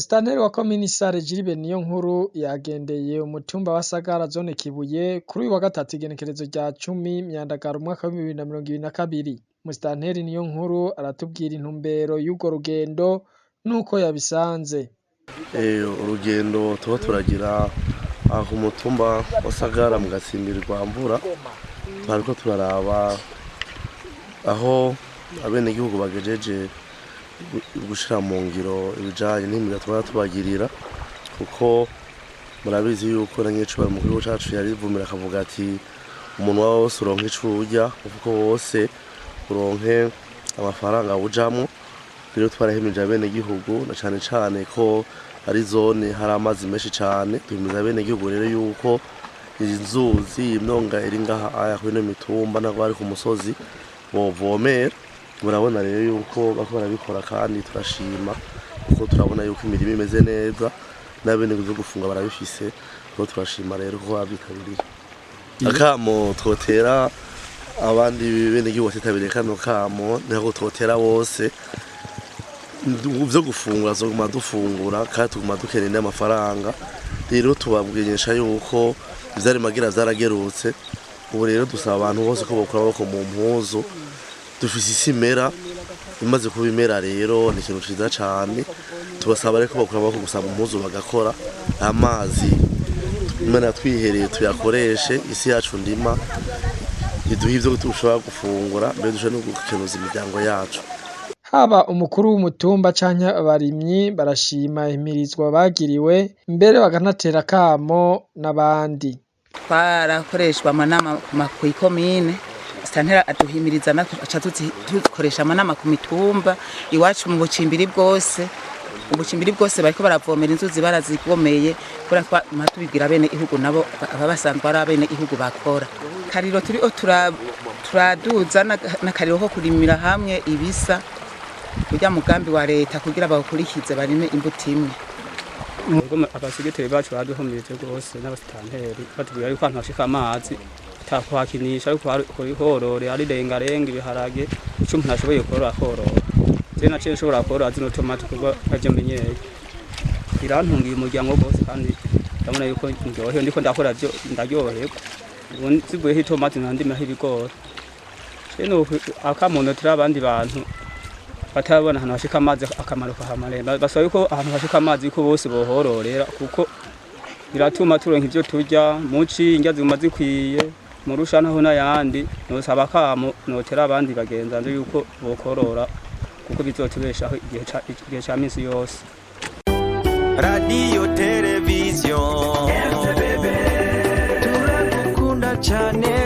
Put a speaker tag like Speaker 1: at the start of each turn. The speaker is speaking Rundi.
Speaker 1: Musitanteri wa komine Isare Gilbert Niyonkuru yagendeye umutumba wa Sagara zone Kibuye kuri uyu wa gatatu igenekerezo rya 10 Myandagaro umwaka wa 2022. Musitanteri Niyonkuru aratubwira intumbero y'urwo rugendo nuko yabisanze.
Speaker 2: Urugendo tuba turagira aho umutumba wa Sagara mu Gatsimbirwa Mvura, twariko turaraba aho abenegihugu bagejeje gushira mu ngiro ibijanye n'imiga twaba tubagirira, kuko murabizi yuko nanyecubara mu gihugu cacu yarivumira akavuga ati umuntu wawe wose uronke ico urya, kuko wose uronke amafaranga ujamwo. Rero twarahimije abenegihugu na cane cane ko ari zone hari amazi menshi cane, tuhimiza abenegihugu rero yuko inzuzi imyonga iri ngaha aya kuri no mitumba nako ari ku musozi bovomera. Murabona rero yuko bako barabikora kandi turashima, kuko turabona yuko imirimo imeze neza n'abenegihugu zo gufunga barabifise, kuko turashima rero ko babitabiriye. Akamo twotera abandi benegihugu batitabiriye kano kamo nako twotera bose vyo gufungura zoguma dufungura kandi tuguma dukeneye n'amafaranga. Rero tubabwinyesha yuko ivyari magira vyaragerutse, ubu rero dusaba abantu bose ko bokura bako mu mpuzu. Dufise isimera imaze kuba imera, rero ni ikintu ciza cane. Tubasaba rero ko bakura bako gusaba impuzu bagakora, amazi imana twihereye tuyakoreshe, isi yacu ndima iduha ivyo dushobora gufungura mbere dushobora no gukenuza imiryango yacu.
Speaker 1: Haba umukuru w'umutumba canke abarimyi barashima imirizwa bagiriwe, mbere bakanatera kamo n'abandi.
Speaker 3: Twarakoreshwa amanama kw'ikomine, Musitanteri aduhimiriza aca dukoresha amanama ku mitumba iwacu mu bucimbiri bwose. Ubucimbiri bwose bariko baravomera inzuzi barazigomeye, kubera ko tubibwira bene ihugu nabo aba basanzwe ari abene ihugu bakora. Kariro turi turaduza n'akariro ko kurimira hamwe ibisa kurya mugambi wa leta kugira bawukurikize barime imbuto imwe.
Speaker 4: Abasigeteri bacu baduhumirije rwose n'abasitanteri batubwira yuko ahantu hashika amazi takuhakinisha, ariko horore ari rengarenga ibiharage ico umuntu ashoboye korora. Je naciye nshobora korora zino tomate kuko aje menyeye, irantungiye umuryango wose kandi ndabona yuko ndyohewe ndiko ndakora byo ndaryohewe. Ubu zivuye itomate nandima ibigori. Ceno akamono turi abandi bantu batabona ahantu hashika amazi akamaro kahamaremba, basaba yuko ahantu hashika amazi yuko bose bohororera, kuko biratuma turonka ivyo turya muci indya ziguma zikwiye murusha naho n'ayandi. Nosaba kamo notera abandi bagenzanje yuko bokorora, kuko bizotubeshaho igihe ca minsi yose.
Speaker 5: Radio television turakukunda cane.